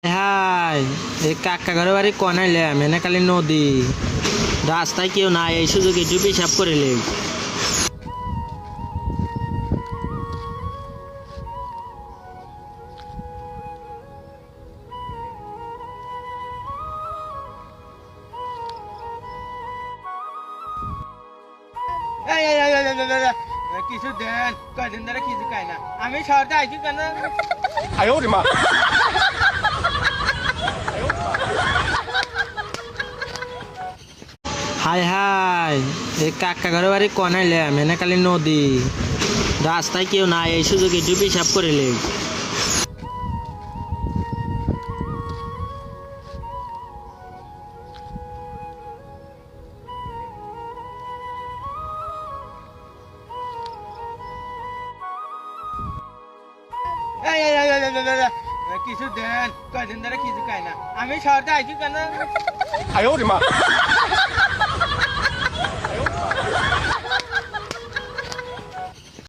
high এই কাকা ঘরের বাড়ি কনাইলাম এনে খালি নদী রাস্তায় কেউ নাই এই সুযোগ একটু পেশাব করিলে কিছু দেন কয়দিন ধরে কিছু খাই না আমি শহরতে আইছি কেন 哎呦我的妈！ হাই হাই এই কাকা ঘরের বাড়ি কনাইলাম এনে খালি নদী রাস্তায় কেউ নাই এই সুযোগ একটু পেশাব করিলে কিছু দেন কয়দিন ধরে কিছু খাই না আমি শহরতে আইছি কেন 哎呦我的妈！